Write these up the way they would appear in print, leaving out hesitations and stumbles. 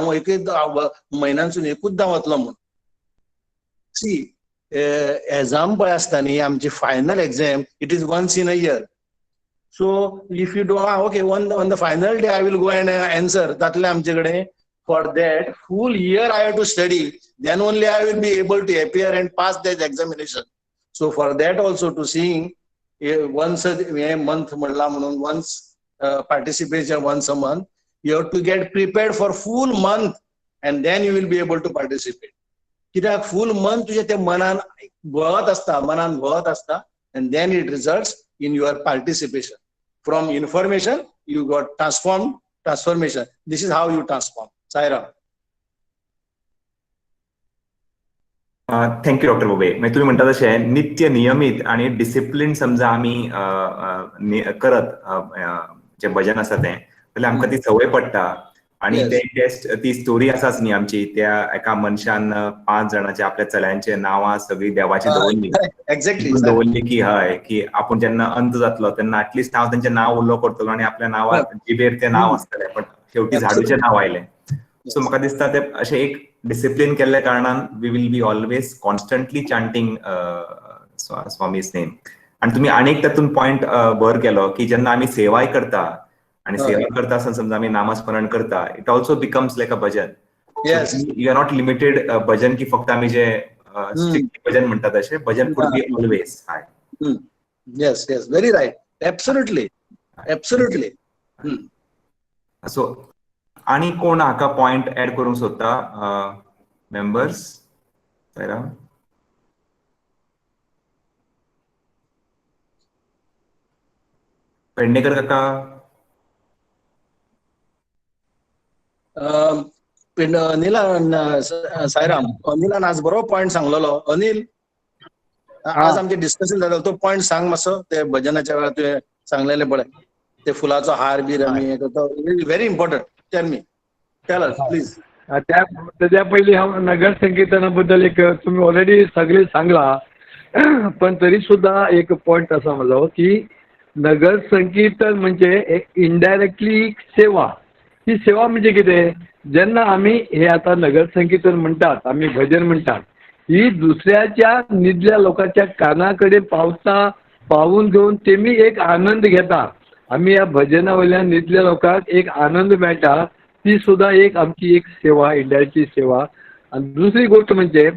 म्हयन्यासून एकूचदा वतलो म्हणून. C exam पळय आसता न्ही आमची final exam, it is once in a year. So if you do okay on the final day I will go and answer, जातले आमचे कडेन. For that full year I have to study, then only I will be able to appear and pass that examination. So for that also to seeing once a month म्हणला म्हणून once participation once a month, you have to get prepared for full month and then you will be able to participate. कित्याक full month तुझे ते मनान घोळत आसता and then it results in your participation. From information you got transformation. This is how you transform. Sairam. Thank you doctor Bobe. म्हणजे तुम्ही म्हणता तशे नित्य नियमित आणि डिसिप्लिन समजा आम्ही करत जे भजन आसा तें जाल्यार आमकां ती संवय पडटा. आणि ती स्टोरी आसाच न्ही आमची, त्या एका मनशान 5 जाणांचे आपल्या चल्यांचे नांवां सगळी देवाची दवरली की हय की आपूण जेन्ना अंत जातलो तेन्ना ऍटलिस्ट हांव तेंचें नांव उल्लो करतलो आणि आपल्या नांवा जिबेर तें नांव आसतलें, पण शेवटी झाडूचें नांव आयलें. सो म्हाका दिसता ते अशें एक डिसिप्लिन केल्ल्या कारणान we will be always constantly chanting Swami's name. आणि तुम्ही आनीक तातूंत पॉयंट भर केलो की जेन्ना आमी सेवाय करता आणि सेवा करता आसतना समजा आमी नामस्मरण करता, it also becomes like a bhajan. You R not limited भजन की फक्त आमी जे भजन म्हणटा तशें bhajan could be always. Yes yes, very right, absolutely absolutely. So आणि कोण हाका पॉइंट ऍड करूंक सोदता मेंबर्स? पेडणेकर काका. सायराम, अनिलान आज बरो पॉइंट सांगलेलो. अनिल, आज आमचे डिस्कशन जालें, तो पॉइंट सांग मातसो. ते भजनाच्या वेळार तुवें सांगलेलें पळय, ते फुलाचो हार बीर आमी very important. Tell me, tell us please. त्याच्या पयलीं हांव नगर संकीर्तना बद्दल एक, तुम्ही ऑलरेडी सगळे सांगला, पण तरी सुद्धा एक पॉइंट असा म्हजो की नगर संकीर्तन म्हणजे एक इनडायरेक्टली सेवा. ही सेवा म्हणजे कितें? जेन्ना आमी हे आता नगर संकीर्तन म्हणटात, आमी भजन म्हणटात, ही दुसऱ्याच्या न्हिदल्या लोकांच्या काना कडेन पावून घेवन तेमी एक आनंद घेता. आमी ह्या भजना वयल्यान न्हिदल्या लोकांक एक आनंद मेळटा, ती सुद्धा एक आमची एक सेवा, इंडियाची सेवा. आणि दुसरी गोष्ट म्हणजे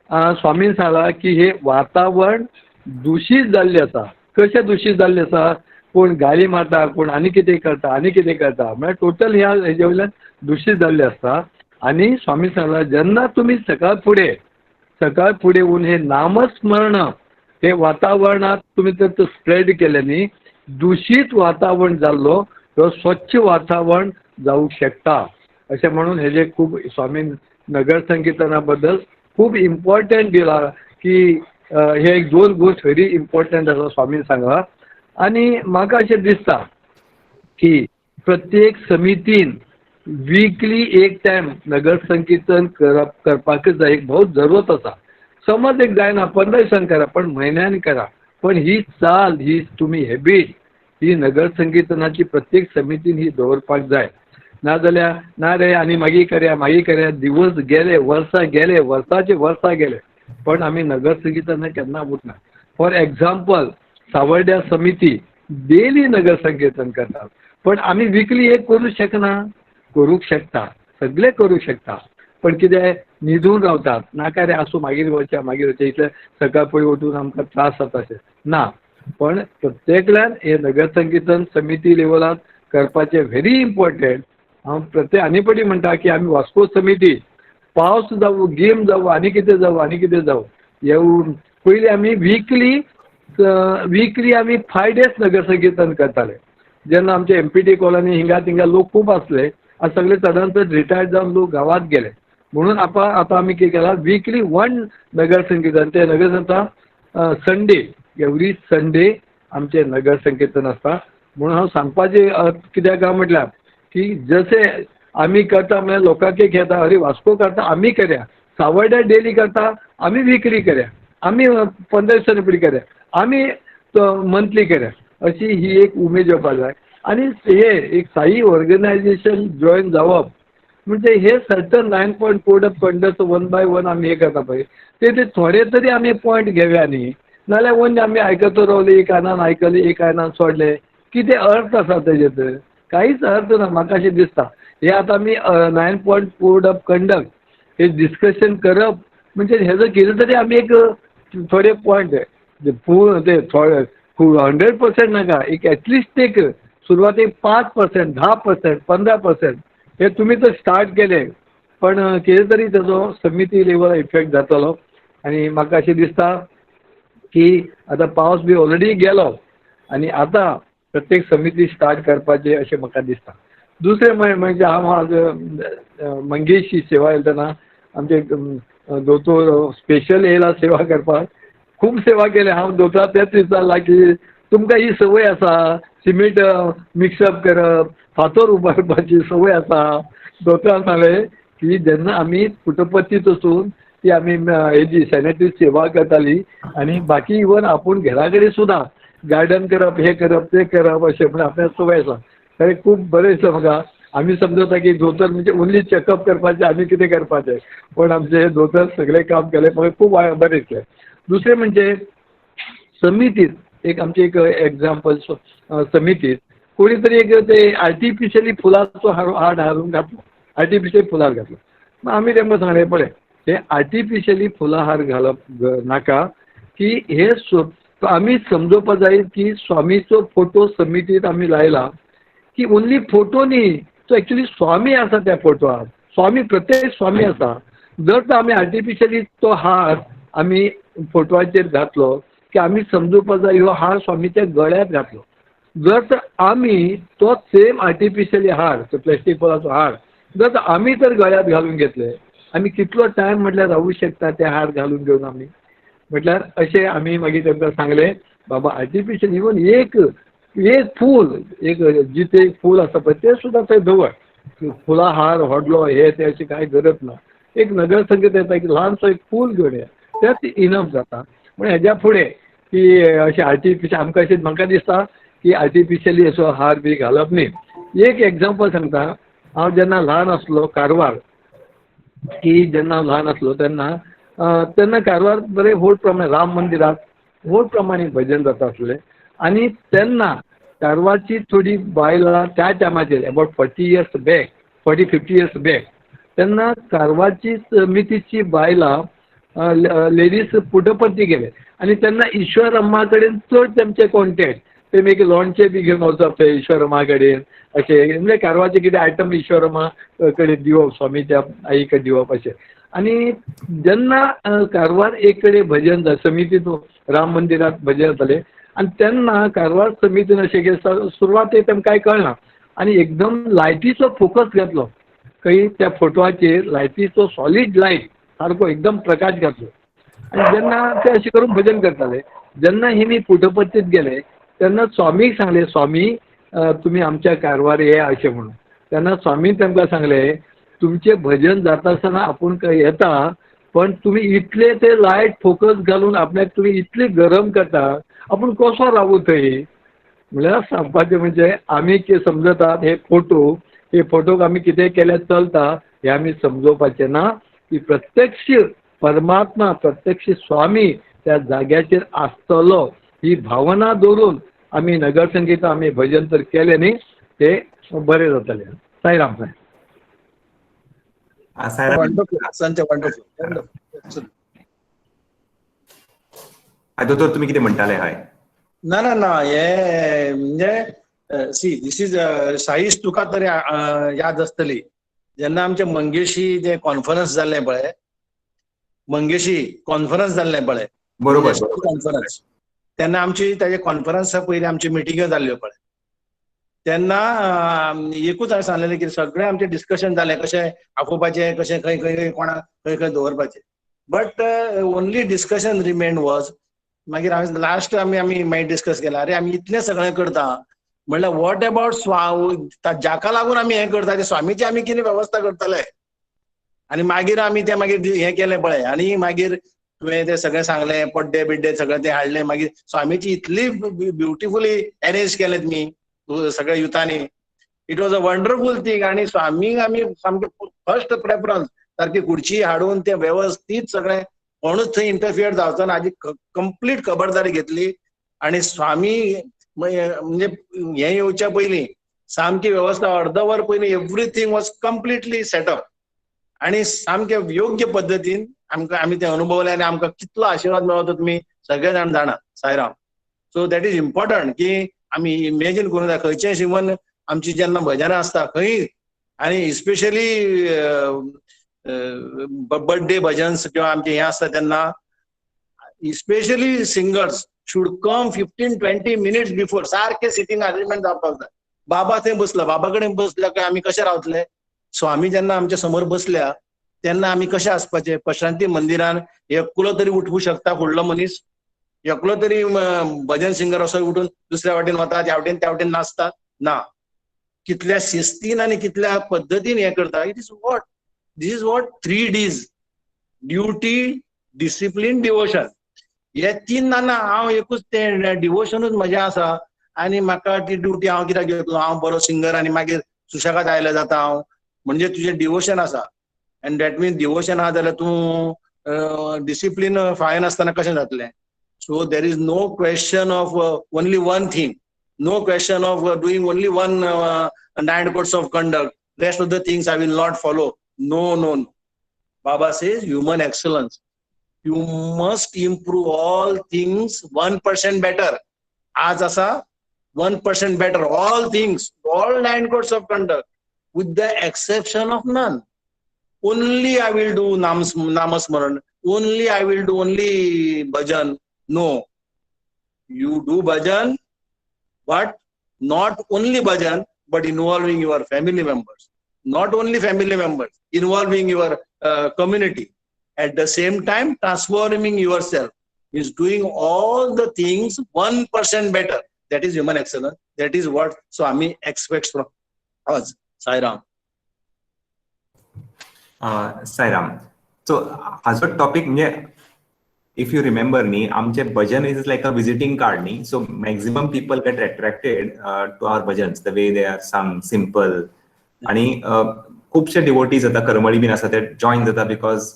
स्वामीन सांगला की हे वातावरण दूषित जाल्लें आसा. कशें दूषित जाल्लें आसा? कोण गाळी मारता, कोण आनी कितें करता म्हणजे टोटल ह्या हेजे वयल्यान दूषित जाल्लें आसता. आनी स्वामी सांगला जेन्ना तुमी सकाळ फुडें येवन हे नामस्मरण हे वातावरणात तुम्ही जर स्प्रेड केलें न्ही, दूषित वातावरण जाल्लो तो स्वच्छ वातावरण जावंक शकता. अशें म्हणून हेजे खूब स्वामीन नगर संकीर्तना बद्दल खूब इम्पॉर्टंट दिला की हे एक 2 गोष्ट व्हेरी इम्पॉर्टंट आसा स्वामीन सांगला. आणि म्हाका अशें दिसता की प्रत्येक समितीन वीकली एक टायम नगर संकीर्तन करपाकच जाय, एक बहुत जरूरत आसा. समज एक जायना 15 दिसांनी करा, पण म्हयन्यान करा. पण ही चाल, ही तुमी हॅबिट ही नगर संकीर्तनाची प्रत्येक समितीन ही दवरपाक जाय. नाजाल्यार ना रे आनी मागीर करया दिवस गेले, वर्साचे वर्सा गेले, पण आमी नगर संकीर्तनाक केन्ना उठना. फॉर एग्जाम्पल सावर्ड्या समिती डेली नगर संकीर्तन करतात, पण आमी वीकली एक करूंक शकता, सगळे करूंक शकता. पण कितें न्हिदून रावतात, नाका रे आसूं मागीर वचचें इतलें सकाळ फुडें उठून आमकां त्रास जाता अशें ना. पण प्रत्येकल्यान हे नगर संकीर्तन समिती लेवलार करपाचें व्हेरी इम्पॉर्टंट. हांव प्रत्येक आनी पटी म्हणटा की आमी वास्को समिती पावस जावं, गेम जावं, आनी कितें जावं येवन पयलीं आमी वीकली आमी 5 days नगर संकीर्तन करताले. जेन्ना आमचे MPT कॉलनी हिंगा थिंगा लोक खूब आसले, आज सगळे सडन रिटायर्ड जावन लोक गांवांत गेले. म्हणून आतां आमी कितें केलां, वीकली 1 नगर संकीर्तन. ते नगर संकीर्तन संडे, एवरी संडे आमचे नगर संकीर्तन आसता. म्हणून हांव सांगपाचें कित्याक काय म्हटल्यार की जशें आमी करता म्हळ्यार लोकांक एक येता, अरे वास्को करता आमी करया, सावर्ड्या डेली करता आमी वीकली करया, आमी 15 दिसांनी फुडें करया, आमी मंथली करया, अशी ही एक उमेद येवपाक जाय. आनी हे एक साई ऑर्गनायझेशन जॉयन जावप म्हणजे हे certain 9 point code of conduct 1 by 1 आम्ही हे करता पाहिजे ते थोडे तरी आम्ही पॉईंट घेवया न्ही नाल्यार म्हणजे आम्ही आयकतो रावले एक कानान आयकले एक कानान सोडले कितें अर्थ आसा तेजेत काहीच अर्थ ना म्हाका अशें दिसता हे आता आमी 9 पॉईंट कोड ऑफ कंडक्ट हे डिस्कशन करप म्हणजे हेजो कितें तरी आमी एक थोडे पॉईंट ते थोडे 100% नाका एक एटलिस्ट एक सुरवातेक 5%, 10%, 15% हे तुम्ही तर स्टार्ट केले पण कितें तरी तेजो समिती लेवल इफेक्ट जातलो आनी म्हाका अशें दिसता की आता पावस बी ऑलरेडी गेलो आणि आता प्रत्येक समिती स्टार्ट करपाचे अशें म्हाका दिसता दुसरें म्हणजे हांव आज मंगेशी सेवा येतना आमचे दोतोर स्पेशल येयला सेवा करपाक खूब सेवा केली हांव दोतोराक तेच विचारला की तुमकां ही संवय आसा सिमीट मिक्सअप करप फातर उबारपाची संवय आसा दोतोरान सांगलें की जेन्ना आमी पुटपत्तीत वचून ती आमी हेजी सॅनिटरी सेवा करताली आनी बाकी इवन आपूण घरा कडेन सुद्दां गार्डन करप हे करप ते करप अशें म्हणून आपल्याक संवय आसा खरें खूब बरें दिसता म्हाका आमी समजता की दोतोर म्हणजे ओन्ली चॅकअप करपाचें आमी कितें करपाचें पण आमचे दोतोर सगळें काम केलें म्हाका खूब बरें दिसलें दुसरें म्हणजे समितीत एक आमचे एक एग्जाम्पल समितीत कोणी तरी एक ते आर्टिफिशियली फुलांचो हार हाडून घातलो आर्टिफिशियल फुलार घातलो मग आमी तेमकां सांगलें पळय हे आर्टिफिशियली फुलां हार घालप नाका की हे आमी समजोवपाक जाय की स्वामीचो फोटो समितीत आमी लायला की ओन्ली फोटो न्ही तो एक्चुअली स्वामी आसा त्या फोटोआर स्वामी प्रत्येक स्वामी आसा जर तर आमी आर्टिफिशियली तो हार आमी फोटोआचेर घातलो की आमी समजोवपाक जाय ह्यो हार स्वामीच्या गळ्यात घातलो जर तर आमी तो सेम आर्टिफिशियली हार तो प्लास्टीक फुलांचो हार जर तर आमी तर गळ्यात घालून घेतले आमी कितलो टायम म्हटल्यार रावूं शकता ते हार घालून घेवन आमी म्हटल्यार अशें आमी मागीर तांकां सांगलें बाबा आर्टिफिशियल इवन एक फूल एक जिते फूल आसा पळय तें सुद्दां थंय दवर फुलां हार व्हडलो हे ते अशी कांय गरज ना एक नगरसंगीत येता की ल्हानसो एक फूल घेवन या तेंच इनफ जाता पूण हेज्या फुडें की अशें आर्टिफिशियल आमकां अशें म्हाका दिसता की आर्टिफिशियली असो हार बी घालप न्ही एक एग्जाम्पल सांगता हांव जेन्ना ल्हान आसलो कारवार की जेन्ना हांव ल्हान आसलो तेन्ना कारवार बरें व्हड प्रमाणे राम मंदिरांत व्हड प्रमाणे भजन जाता आसलें आनी तेन्ना कारवारची थोडी बायलां त्या टायमाचेर about 40 years back 40-50 years back तेन्ना कारवारची समितीची बायलां लेडीज पुटपर्ती गेले आनी तेन्ना ईश्वरम्मा कडेन चड तेमचे कॉन्टेक्ट ते मागीर लोणचें बी घेवन वचप ते ईश्वरम्मा कडेन अशें म्हणजे कारवारचे कितें आयटम ईश्वरम्मा कडेन दिवप स्वामीच्या आई कडेन दिवप अशें आनी जेन्ना कारवार एक कडेन भजन समितीन राम मंदिरांत भजन जालें आनी तेन्ना कारवार समितीन अशें केलें सुरवातेक तेमकां कांय कळना आनी एकदम लायटीचो फोकस घातलो खंय त्या फोटोआचेर लायटीचो सॉलीड लायट सारको एकदम प्रकाश घातलो आनी जेन्ना ते अशें करून भजन करताले जेन्ना हेमी पुटपत्तीत गेले तेन्ना स्वामीक सांगलें स्वामी तुमी आमच्या कारवार येया अशें म्हणून तेन्ना स्वामीन तेमकां सांगलें तुमचें भजन जाता आसतना आपूण येता पण तुमी इतले ते लायट फोकस घालून आपल्याक तुमी इतले गरम करता आपूण कसो रावूं थंय म्हळ्यार सांगपाचें म्हणजे आमी समजतात हे फोटोक आमी कितें केल्यार चलता हे आमी समजोवपाचें ना की प्रत्यक्ष परमात्मा प्रत्यक्ष स्वामी त्या जाग्याचेर आसतलो ही भावना दवरून आमी नगरसंगीत आमी भजन तर केलें न्ही ते बरें जातलें साईराम दोतोर तुम्ही कितें म्हणटाले हय ना ना ना हे म्हणजे सी दिस इज साईश तुका तरी याद आसतली जेन्ना आमचे मंगेशी जे कॉन्फरन्स जाल्लें पळय मंगेशी कॉन्फरन्स जाल्लें पळय बरोबर कॉन्फरन्स तेन्ना आमची ताजे कॉन्फरन्सा पयलीं आमची मिटिंग्यो जाल्ल्यो पळय तेन्ना एकूच हांवें सांगलेलें की सगळें आमचें डिस्कशन जालें कशें आपोवपाचें कशें खंय खंय कोणाक खंय खंय दवरपाचें but only discussion remained was मागीर हांवें लास्ट आमी मागीर डिस्कस केला अरे आमी इतलें सगळें करता म्हणल्यार वॉट अबावट जाका लागून आमी हें करता ते स्वामीची आमी कितें वेवस्था करतले आनी मागीर आमी तें मागीर हें केलें पळय आनी मागीर तुवें तें सगळें सांगलें पड्डे बिड्डे सगळें तें हाडलें मागीर स्वामीची इतली ब्युटिफुली अरेंज केलें तुमी सगळ्या युथांनी it was a wonderful thing. आणि स्वामीक आम्ही सामके फर्स्ट प्रेफरन्स सारखी खुर्ची हाडून ते व्यवस्थित सगळें कोणूच थंय इंटरफियर जावचो ना हाची कंप्लीट खबरदारी घेतली. आणि स्वामी म्हणजे हे येवच्या पयलीं सामकी वेवस्था अर्द वर पयलीं एवरीथिंग वॉज कंप्लिटली सेटअप. आणि सामके योग्य पद्दतीन आमकां आमी ते अनुभवले आणि आमकां कितलो आशिर्वाद मेळ्ळो तो तुमी सगळे जाण जाणा. Sairam. So that is important की आमी इमेजीन करूं जाय खंयचें इवन आमची जेन्ना भजनां आसता खंय आणि स्पेशली बर्थडे भजन्स किंवा आमचे हे आसता तेन्ना specially singers should come 15-20 minutes before. सारखे सिटींग अरेंजमेंट जावपाक जाय. बाबा थंय बसला, बाबा कडेन बसल्या काय आमी कशे रावतले. स्वामी जेन्ना आमच्या समोर बसल्या तेन्ना आमी कशे आसपाचे. प्रशांती मंदिरान एकलो तरी उठवू शकता फुडलो मनीस, एकलो तरी भजन सिंगर असो उठून दुसऱ्या वाटेन वतात, ह्या वाटेन त्या वाटेन नाचतात ना. कितल्या शिस्तीन आणि कितल्या पद्दतीन हे करता. It is what this is what 3 Ds duty, discipline, devotion. हे 3 ना हांव एकूच ते डिवोशनूच म्हजें आसा. आणि म्हाका ती ड्युटी हांव कित्याक घेतलो. हांव बरो सिंगर आणि मागीर सुशेगाद आयलो जाता हांव. म्हणजे तुजें डिवोशन आसा. एंड दॅट मीन्स डिवोशन आहा जाल्यार तूं डिसिप्लीन फाळेन आसतना कशें जातलें. So there is no question of only one thing. No question of doing only one 9 codes of conduct. Rest of the things I will not follow. No, no, no. Baba says human excellence. You must improve all things 1% better. आज असा 1% better. All things, all 9 codes of conduct, with the exception of none. Only I will do namasmaran. Only I will do only bhajan. No. You do bhajan, but not only bhajan, but involving your family members. Not only family members, involving your community. At the same time, transforming yourself is doing all the things 1% better. That is human excellence. That is what Swami expects from us. Sai Ram. Sairam. So हाजो topic म्हणजे if you remember न्ही आमचे bhajan is like a visiting card न्ही. So maximum people get attracted to our bhajans the way they are sang simple. आणि खुबशे devotees जाता Karmali bin आसा ते जॉईन जाता बिकॉज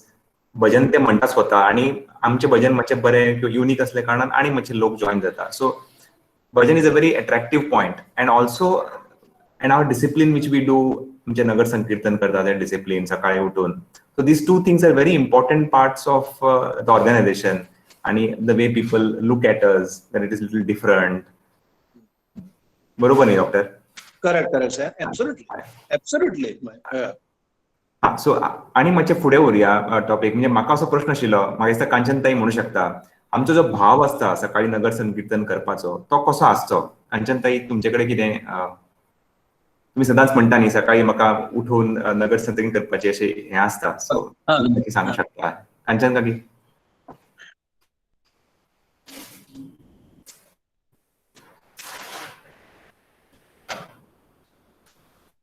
भजन ते म्हणटा स्वता. आणि आमचे भजन मातशे बरें युनीक असले कारणान आणि मातशे लोक जॉईन जाता. So bhajan is a very attractive point. And also and our discipline which we do म्हणजे नगर संकीर्तन करता ते डिसिप्लीन सकाळी उठून. So these 2 things are very important parts of the organization. आणि the way people look at us that it is little different. बरोबर न्ही doctor? Correct, sir. Absolutely. Absolutely. So आणि मातशे फुडें व्हरुया टॉपिक. म्हणजे म्हाका असो प्रश्न आशिल्लो, म्हाका दिसता कांचनताई म्हणू शकता. आमचो जो भाव आसता सकाळी नगर संकीर्तन करपाचो तो कसो आसचो. कांचनताई तुमचे कडेन कितें तुम्ही सदांच म्हणटा न्ही सकाळी म्हाका उठून नगर संकीर्तन करपाचें अशें हें आसता. सो तुम्ही सांगू शकता. कांचन काकी.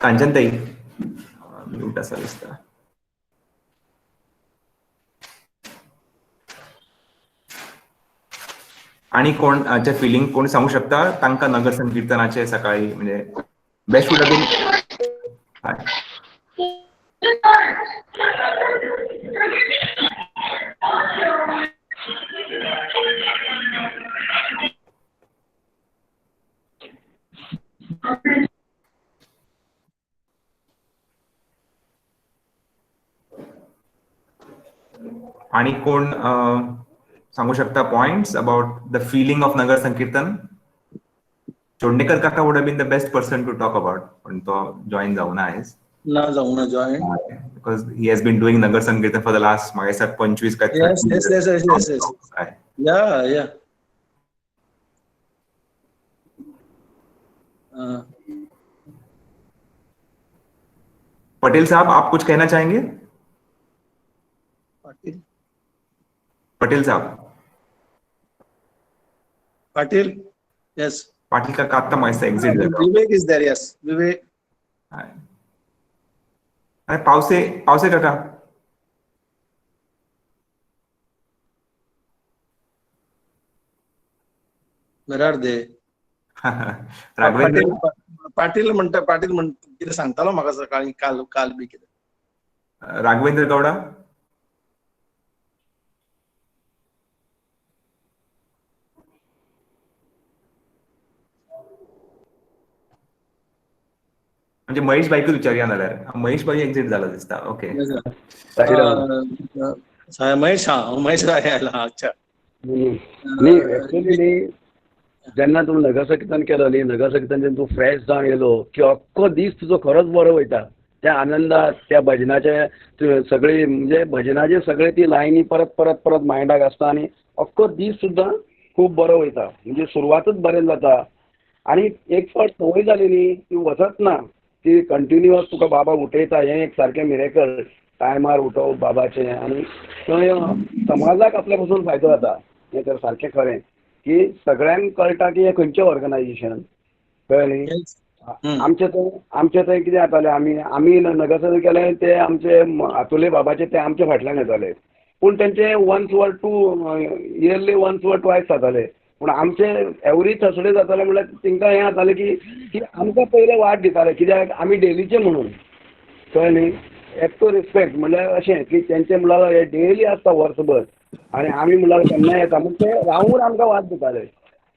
कांचनताई म्यूट आसा दिसता. आणि कोणाचे फिलिंग कोण सांगू शकता तांकां नगर संकीर्तनाचे सकाळी म्हणजे बेस्ट वूड हॅव बीन. आणि कोण सांगू शकता points about the feeling of Nagar Sankirtan. Chodankar काका would have been the best person to talk about. पण तो जॉईन जावना आयज. ना जाऊना join. Because he has been doing Nagar Sankirtan for the last म्हाका दिसता 25 काय 30 Yes. Yeah. पटेल साहब आप कुछ कहना चाहेंगे? पटेल साहब. Patil. Yes. पाटील काका आता माहिती एक्झिट झाला. Vivek is there. Yes. Vivek. अरे पावसे काका. Where are they? Raghavendra. Patil कितें सांगतालो म्हाका सकाळी काल बी कितें. राघवेंद्र गौडा. म्हणजे महेश बाईकूच विचारुया नाल्यार. महेश बाई एक्झिट झाला दिसता. ओके. महेश राय आयला. अच्छा. न्ही एक्चुअली न्ही जेन्ना तूं नगर कीर्तन केलो न्ही, नगर कीर्तन जेन्ना तूं फ्रेश जावन येयलो की अख्खो दीस तुजो खरोच बरो वयता. त्या आनंदात त्या भजनाचे सगळी म्हणजे भजनाचे सगळे ती लायनी परत परत परत मायंडाक आसता आनी अख्खो दीस सुद्दां खूब बरो वयता. म्हणजे सुरवातूच बरें जाता आनी एक फावट संवय जाली न्ही ती वचत ना. ती कंटिन्युअस तुका बाबा उठयता. हें एक सारकें मिरेकल. टायमार उठोवप बाबाचें आनी थंय समाजाक आपल्या पासून फायदो जाता. हें तर सारकें खरें की सगळ्यांक कळटा की हें खंयचें ऑर्गनायजेशन. कळ्ळें न्ही. आमचे थंय कितें जातालें, आमी नगरसेवक केलें ते आमचे हातुले बाबाचे ते आमचे फाटल्यान येताले. पूण तेंचे वन्स वर टू इयरली वन्स वर ट्वायस जाताले. पूण आमचे एवरी थर्सडे जाताले म्हणल्यार तेंकां हें जातालें की आमकां पयले वाट दिताले कित्याक आमी डेलीचे म्हणून. कळ्ळें न्ही. एकटो रिस्पेक्ट म्हणल्यार अशें की तेंचे म्हणल्यार हे डेली आसता वर्सभर आनी आमी म्हणल्यार केन्नाय येता म्हण ते रावून आमकां वाट दिताले.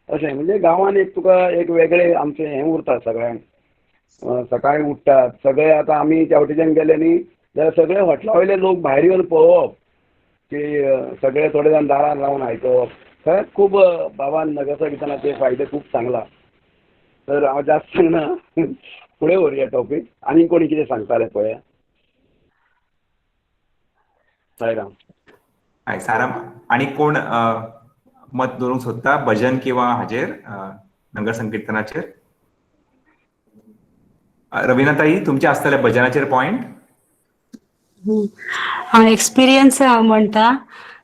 अशें म्हणजे गांवांत एक तुका एक वेगळें आमचें हें उरता सगळ्यांक. सकाळीं उठ्ठात सगळे. आतां आमी त्या वटेच्यान गेले न्ही जाल्यार सगळे हॉटला वयले लोक भायर येवन पळोवप की सगळे थोडे जाण दारान रावन आयकप. खरेंच खूब बाबान नगर कीर्तनाचे फायदे खूब सांगला. तर हांव जास्त सांगना, फुडें व्हरुया टॉपीक. आनी कोणी कितें सांगताले पळया. सायराम. हय साराम. आणि कोण मत दवरूंक सोदता भजन किंवा हाजेर नगर संकीर्तनाचेर? रविनाताई तुमचे आसतले भजनाचेर पॉइंट. हांव एक्सपिरियन्स म्हणटा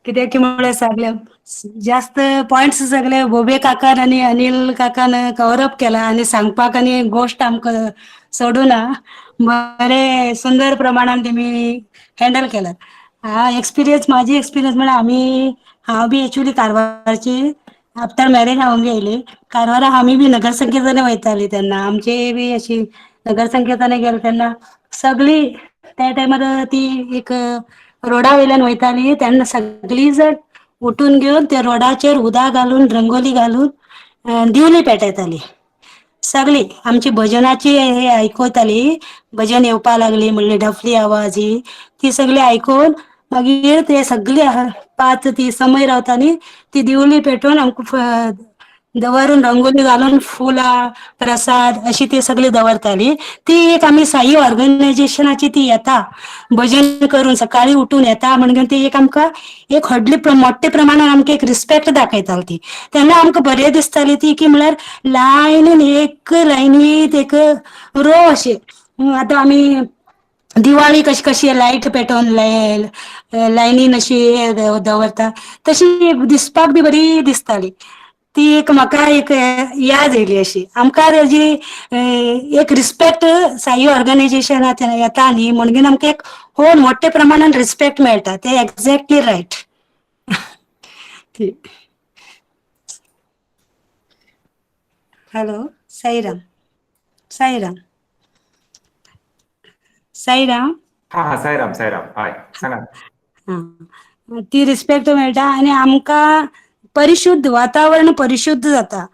कित्याक की म्हळ्यार सगळे जास्त पॉइंट्स सगळे बोबे काकान आनी अनिल काकान कवरअप केला आनी सांगपाक आनी गोश्ट आमकां सोडूना. बरे सुंदर प्रमाणान तेमी हँडल केलात. माझी एक्सपिरियन्स म्हळ्यार हांव बी एक्चुअली कारवारची. आफ्टर मॅरेज हांव बी येयली कारवारा. आमी बी नगर संकीर्तनाक वयताली तेन्ना आमचे बी अशी नगर संकीर्तनाक गेले तेन्ना सगळी त्या टायमार ती एक रोडा वयल्यान वयताली तेन्ना सगळी जण उठून घेवन त्या रोडाचेर उदक घालून रंगोली घालून दिवली पेटयताली. सगळी आमची भजनाची हे आयकताली. भजन येवपा लागली म्हणले डफली आवाज ही ती सगळी आयकून मागीर ते सगळी पाच ती समय रावताली ती दिवली पेटोवन आमकां दवरून रंगोली घालून फुलां प्रसाद अशी ती सगळी दवरताली. ती एक आमी साई ऑर्गनायझेशनाची ती येता भजन करून सकाळी उठून येता म्हणून ती एक आमकां एक व्हडली मोठ्या प्रमाणात आमकां एक रिस्पेक्ट दाखयताली ती. तेन्ना आमकां बरें दिसताली ती की म्हळ्यार लायनीन एक लायनीत एक रो अशे. आतां आमी दिवाळी कशी कशी लायट पेटोवन लायनीन अशी दवरता तशी दिसपाक बी बरी दिसताली. ती एक म्हाका एक याद येयली अशी. आमकां तेजी एक रिस्पेक्ट साई ऑर्गनायझेशनात येता न्ही म्हणून आमकां एक हो मोठ्या प्रमाणान रिस्पेक्ट मेळटा. ते exactly right. Hello Sairam. Sairam. Sairam. हा साईराम. हय सांगा. ती रिस्पेक्ट मेळटा आनी आमकां परिशुद्ध वातावरण परिशुद्ध जाता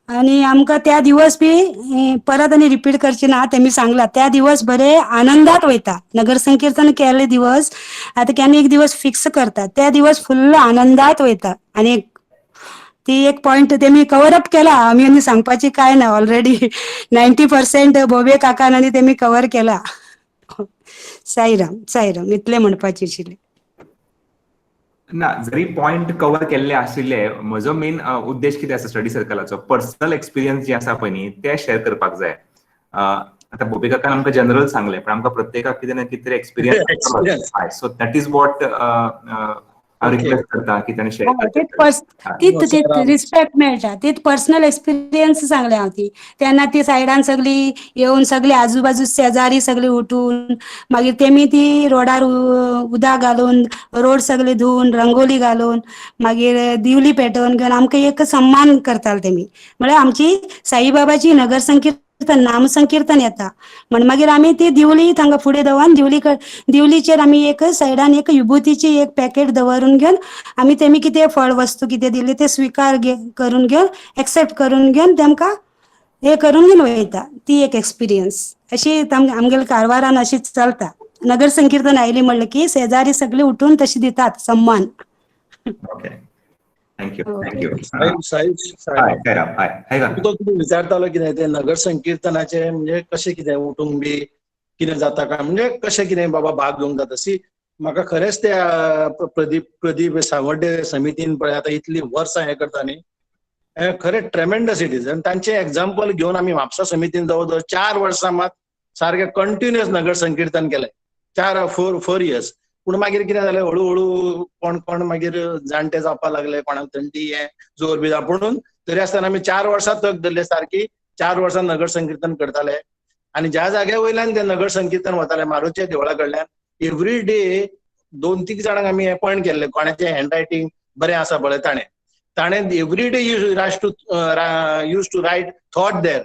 आनी आमकां त्या दिवस बी परत आनी रिपीट करचे ना. तेमी सांगला त्या दिवस बरे आनंदात वयता. नगर संकीर्तन केले दिवस आता केन्ना एक दिवस फिक्स करता त्या दिवस फुल्ल आनंदात वयता. आनी ती एक पॉइंट तेमी कवर अप केला. आमी सांगपाची काय ना ऑलरेडी 90% बोबे काकान आनी तेमी कवर केला. साईराम इतले म्हणपाचे आशिल्ले. ना जरी पॉइंट कव्हर केल्ले आशिल्ले म्हजो मेन उद्देश कितें आसा स्टडी सर्कलाचो पर्सनल एक्सपिरियन्स जे आसा पळय न्ही ते शेअर करपाक जाय. आतां बोबे काकान आमकां जनरल सांगलें पण आमकां प्रत्येकाक कितें ना कितें तरी experience. So that is what हांव रिक्वेस्ट करता की ताणें शेअर रिस्पेक्ट मेळटा. तीच पर्सनल एक्सपिरियन्स सांगले हांव. ती तेन्ना ती सायडान सगळी येवन सगळी आजूबाजू शेजारी सगळी उठून मागीर तेमी ती रोडार उदक घालून रोड सगळे धुवन रंगोली घालून मागीर दिवली पेटोवन घेवन आमकां एक सन्मान करताले तेमी. म्हळ्यार आमची साईबाबाची नगर संकीर्तन संकीर्तन नाम संकीर्तन येता म्हण मागीर आमी ती दिवली तांकां फुडें दवरून दिवलीचेर आमी एक सायडान एक विभुतीची एक पॅकेट दवरून घेवन आमी तेमी कितें फळ वस्तू कितें दिली ते स्विकार करून घेवन एक्सेप्ट करून घेवन तेमकां हे करून घेवन वयता. ती एक एक्सपिरियन्स अशी आमगेल्या कारवारान अशी चलता. नगर संकीर्तन आयली म्हणलें की शेजारी सगळे उठून तशी दितात सम्मान. Okay, thank you. तुम्ही विचारतालो कितें ते नगर संकीर्तनाचे म्हणजे कशें कितें उठूंक बी कितें जाता काय म्हणजे कशें कितें बाबा भाग घेवंक जाता. सी म्हाका खरेंच ते प्रदीप सावड्डे समितीन पळय आतां इतली वर्सां हे करता न्ही, खरें ट्रेमेंडस इट इज. आनी तांचे एक्झाम्पल घेवन आमी म्हापसा समितीन जवळ जवळ 4 वर्सां मात सारकें कंटिन्युअस नगर संकीर्तन केलें. 4 years. पूण मागीर कितें जालें, हळू कोण मागीर जाणटे जावपाक लागले, कोणाक थंडी हे जोर बी पूण तरी आसतना आमी 4 वर्सां तक धरले सारकी 4 वर्सां नगर संकीर्तन करताले. आनी ज्या जाग्या वयल्यान ते नगर संकीर्तन वताले मारुतीच्या देवळा कडल्यान एवरी डे 2-3 जाणांक आमी अपॉइंट केल्ले, कोणाचें हँड रायटींग बरें आसा पळय ताणें every day use to write thought there.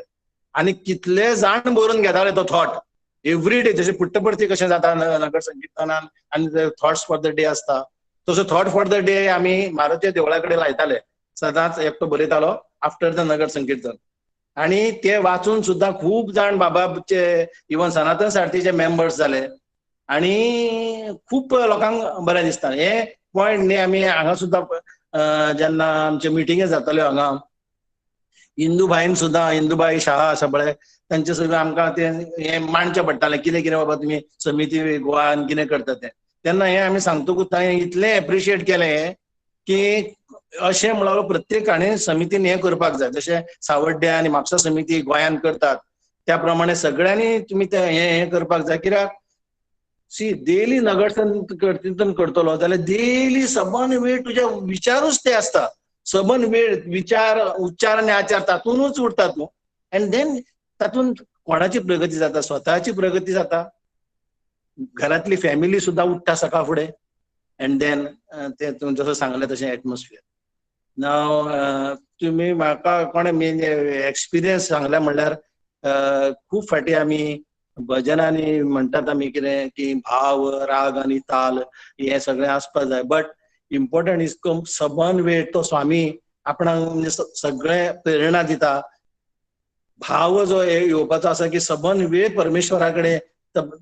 आनी कितले जाण बरोवन घेताले तो थॉट एवरी डे. जशें पुट्टपर्ती कशें जाता नगर संकीर्तनान आनी थॉट्स फॉर द डे आसता, तसो थॉट फॉर द डे आमी मारुतीच्या देवळा कडेन लायताले. सदांच एकटो बरयतालो आफ्टर द नगर संकीर्तन. आनी ते वाचून सुद्दां खूब जाण बाबाचे इवन सनातन सारथीचे मेंबर्स जाले आनी खूब लोकांक बरें दिसता. हे पॉयंट न्ही आमी हांगा सुद्दां जेन्ना आमचे मिटिंगे जाताल्यो हांगा इंदुबाई शाळा आसा पळय तांचे सगळें आमकां ते हे मांडचें पडटालें कितें कितें बाबा तुमी समिती गोवान कितें करता तें. तेन्ना हे आमी सांगतकूच ताणें इतलें एप्रिशिएट केलें की अशें म्हणलो प्रत्येकाणें समितीन हें करपाक जाय. जशें सावड्डे आनी म्हापसा समिती गोंयान करतात त्या प्रमाणे सगळ्यांनी तुमी तें हें करपाक जाय. कित्याक सी डेली नगर संकीर्तन करतलो जाल्यार डेली सबन वेळ तुजे विचारूच ते आसता. सबन वेळ विचार उच्चार आनी आचार तातूंतच उरता तूं. एंड देन तातूंत कोणाची प्रगती जाता, स्वताची प्रगती जाता, घरांतली फॅमिली सुद्दां उठ्ठा सकाळ फुडें. एंड देन ते जसं सांगलें तशें एटमॉस्फियर. नाव तुमी म्हाका कोणें मेन एक्सपिरियन्स सांगले म्हणल्यार खूब फाटी आमी भजनांनी म्हणटात आमी कितें की भाव राग आनी ताल हे सगळें आसपाक जाय. बट इम्पॉर्टंट इज सबन वेळ तो स्वामी आपणाक म्हणजे सगळें प्रेरणा दिता. भाव जो येवपाचो आसा की सबन वेळ परमेश्वरा कडेन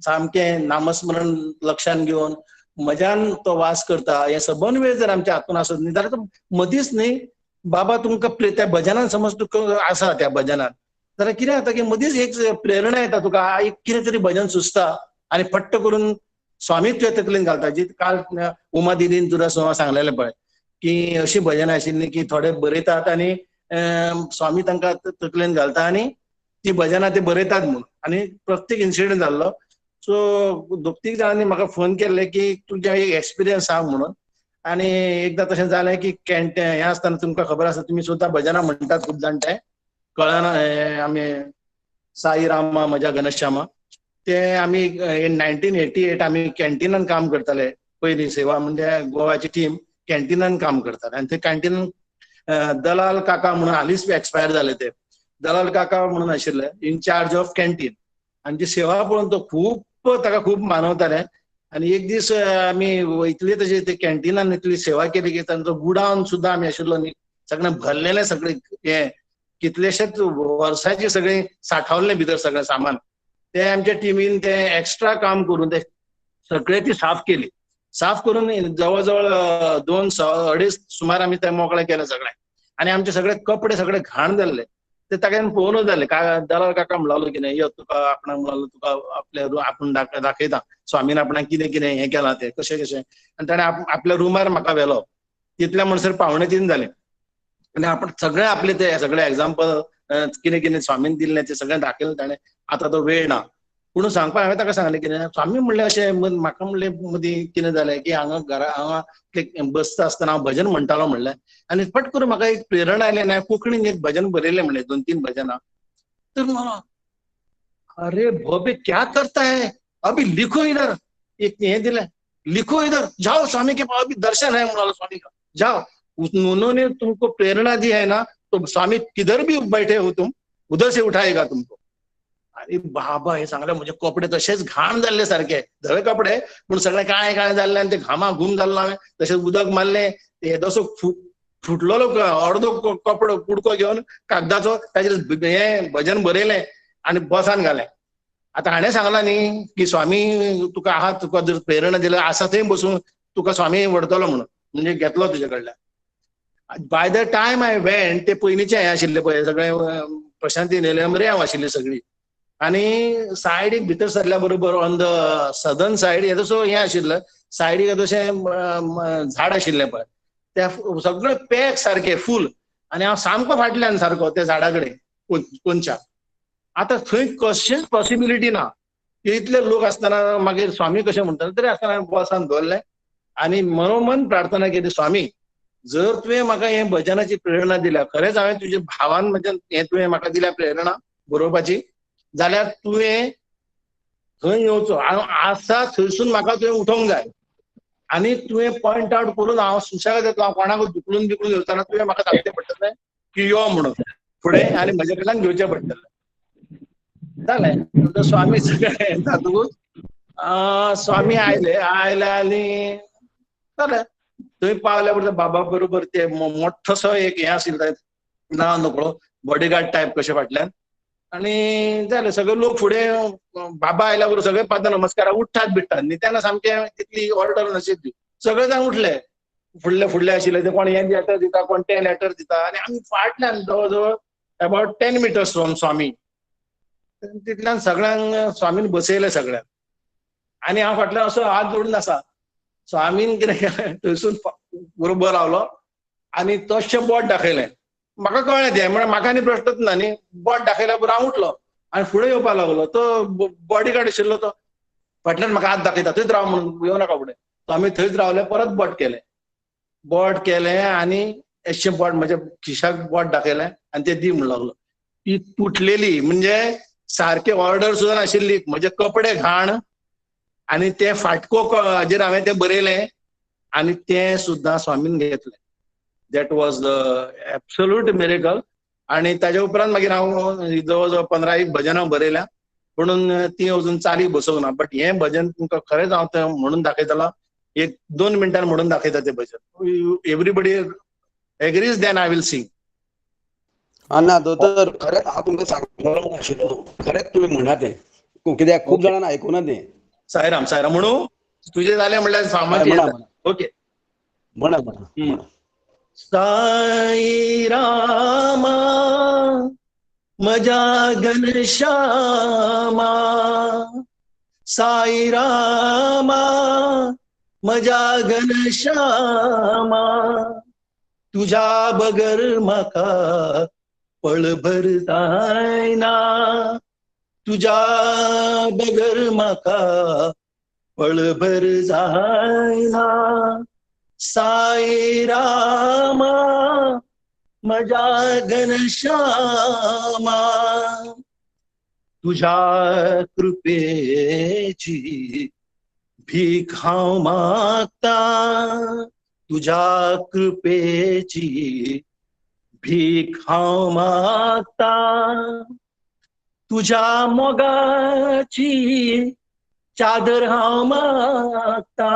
सामकें नामस्मरण लक्षान घेवन मजान तो वास करता. हे सबन वेळ जर आमच्या हातून आसत न्ही जाल्यार मदींच न्ही बाबा तुमकां त्या भजनान समज तुका आसा त्या भजनान जाल्यार कितें जाता की मदींच एक प्रेरणा येता तुका एक कितें तरी भजन सुचता आनी फट्ट करून स्वामी तुज्या तकलेन घालता. जी काल उमा दिदीन तुका सांगलेलें पळय की अशी भजनां आशिल्लीं की थोडे बरयतात आनी स्वामी तांकां तकलेन घालता आनी ती भजनां ते बरयतात म्हणून. आनी प्रत्येक इन्सिडेंट जाल्लो. सो 2-3 जाणांनी म्हाका फोन केल्ले की तुजे एक एक्सपिरियन्स सांग म्हणून. आनी एकदां तशें जालें की हें आसतना तुमकां खबर आसा तुमी सुद्दां भजनां म्हणटात खूब जाणटे कळना आमी साई रामा म्हज्या घनश्यामा ते आमी 1988 आमी कॅन्टिनान काम करताले. पयलीं सेवा म्हणजे गोवाची टीम कॅन्टिनान काम करताले आनी ते कॅन्टिनान दलाल काका म्हणून हालींच एक्सपायर जाले. ते दलाल काका म्हणून आशिल्ले इनचार्ज ऑफ कॅन्टीन आनी ती सेवा पळोवन तो ताका खूब मानवताले. आनी एक दीस आमी वयतली तशी ते कॅन्टिनान इतली सेवा केली की तांचो गुडावन सुद्दां आमी आशिल्लो न्ही सगळें भरलेलें सगळें हें कितलेशेच वर्सांचे सगळें सांठवल्लें भितर सगळें सामान. ते आमच्या टिमीन ते एक्स्ट्रा काम करून ते सगळे ती साफ केली. साफ करून जवळ जवळ 2-2.5 सुमार आमी ते मोकळे केले सगळे. आनी आमचे सगळे कपडे सगळे घाण जाल्ले. ते ताका पळोवनूच जाले. दलाल काका म्हणलो कितें यो तुका आपणाक म्हणलो तुका आपल्या आपूण दाखयता स्वामीन आपणाक कितें कितें हें केलां तें कशें कशें. आनी ताणें आपल्या रुमार म्हाका व्हेलो. तितल्या म्हणसर 2:45 जाले आनी आपण सगळे आपले ते सगळे एक्झाम्पल कितें कितें स्वामीन दिल्लें ते सगळें दाखयलें ताणें. आतां तो वेळ ना पूण सांगपाक हांवें ताका सांगलें कितें स्वामी म्हणलें अशें म्हाका म्हणलें मदीं कितें जालें की हांगा बसता आसतना हांव भजन म्हणटालो म्हणलें आनी फट करून म्हाका एक प्रेरणा आयली आनी हांवें कोंकणीन एक भजन बरयलें म्हणलें 2-3 भजनां. तर म्हणलो अरे भोबे क्या करता है अभी लिखो इधर. एक हें दिलें लिखो इधर जाओ स्वामी के अभी दर्शन है म्हणलो स्वामी का जाओ उन्होंने तुमको प्रेरणा दी है ना तो स्वामी किधर भी बैठे हो तुम उधर से उठाएगा तुमको. आणि बाबा हे सांगले म्हणजे कपडे तसेच घाण जाल्ले सारखे धवे कपडे पूण सगळे काळे काळे जाल्ले आणि ते घामा घुम जाल्लो हांवें तशेंच उदक मारले ते तसो फुटलेलो अर्दो कपडो कुडको घेवन कागदाचो ताचेर हे भजन बरयलें आणि बसान घालें. आता हाणें सांगला न्ही की स्वामी तुका आहा तुका जर प्रेरणा दिल्या आसा थंय बसून तुका स्वामी व्हरतलो म्हणून म्हणजे घेतलो तुजे कडल्यान. By the time I went ते पयलींचे हे आशिल्ले पळय सगळे प्रशांती नेलेमरे आशिल्ली सगळी आणि सायडीक भितर सरल्या बरोबर ऑन द सदर्न सायड हे तसो हे आशिल्लें सायडीक तशें झाड आशिल्लें पळय त्या सगळे पॅक सारखे फूल आणि हांव सामको फाटल्यान सारको त्या झाडा कडेन कोणच्या. आता थंय कशेंच पॉसिबिलिटी ना इतले लोक आसतना मागीर स्वामी कशें म्हणटाले तरी आसतना बसान दवरलें आणि मनोमन प्रार्थना केली स्वामी जर तुवें म्हाका हे भजनाची प्रेरणा दिल्या खरेंच हांवें तुज्या भावान म्हणजे हे तुवें म्हाका दिल्या प्रेरणा बरोवपाची जाल्यार तुवें थंय येवचो हांव आसा थंयसून म्हाका तुवें उठोवंक जाय आणि तुवें पॉयंट आवट करून हांव सुशेगाद येतलो हांव कोणाक दुखलून बिकलून येवतना तुवें म्हाका सांगचें पडटलें की यो म्हणून फुडें आनी म्हजे कडल्यान घेवचें पडटलें. जालें स्वामी सगळें जातकूच स्वामी आयले आनी जालें थंय पावल्या बरोबर बाबा बरोबर ते मोठोसो एक हे आशिल्लो नांव नकळो बॉडीगार्ड टायप कशे फाटल्यान आणि जालें सगळे लोक फुडें बाबा आयल्या बरोबर सगळे पाद नमस्काराक उठ्ठात बिट्टात न्ही तेन्ना सामकें तितली ऑर्डर नाशिल्ली सगळे जाण उठले फुडले आशिल्ले ते कोण हे लेटर दिता कोण ते लेटर दिता आणि आमी फाटल्यान जवळ जवळ अबाउट 10 meters फ्रॉम स्वामी तितल्यान सगळ्यांक स्वामीन बसयले सगळ्यांक आणि हांव फाटल्यान असो हात जोडून आसा. स्वामीन कितें केलें थंयसून बरोबर रावलो आणि तशें बोट दाखयलें म्हाका कळ्ळें तें म्हळ्यार म्हाका आनी प्रश्नच ना न्ही बोट दाखयल्या बरोबर हांव उठलो आनी फुडें येवपाक लागलो तो बॉडीगार्ड आशिल्लो तो फाटल्यान म्हाका हात दाखयता थंयच राव म्हणून येवं नाका फुडें सो आमी थंयच रावले परत बोट केलें आनी अशें बोट म्हज्या खिशाक बोट दाखयलें आनी ते दी म्हणून लागलो. ती तुटलेली म्हणजे सारके ऑर्डर सुद्दां नाशिल्ली म्हजे कपडे घाण आणि ते फाटको हाजेर हांवें तें बरयलें आनी तें सुद्दां स्वामीन घेतलें. That was the absolute miracle. आणि ताजे उपरांत मागीर हांव जवळ जवळ 15 भजनां बरयल्या म्हणून ती अजून चालीक बसोवंक ना बट हें भजन तुमकां खरेंच हांव तें म्हणून दाखयतलो 1-2 मिनटान म्हणून दाखयता तें भजन. Everybody agrees then I will sing. ना दोतोर खरेंच हांव तुमकां सांगलो नाशिल्लो खरेंच तुमी म्हणा तें कित्याक खूब जाणांनी आयकुना तें. सायराम म्हणू तुझे जालें म्हणल्यार फामाद ओके म्हणा साई रामा म्हज्या घनश्यामा साई रामा म्हज्या घनश्यामा तुझ्या बगर म्हाका पळभर जायना तुझ्या बगर म्हाका पळभर जायना साई रामा म्हज्या घनश्यामा तुझ्या कृपेची भीक हांव मागता तुझ्या कृपेची भीक हांव मागता तुझ्या मोगाची चादर हांव मागता